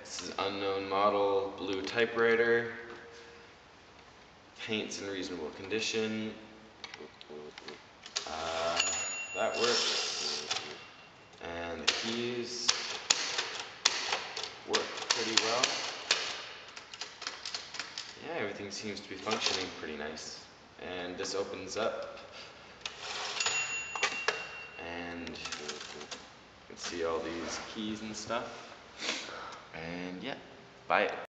This is unknown model blue typewriter. Paint's in reasonable condition. That works. And the keys work pretty well. Yeah, everything seems to be functioning pretty nice. And this opens up, and you can see all these keys and stuff. And yeah, buy it.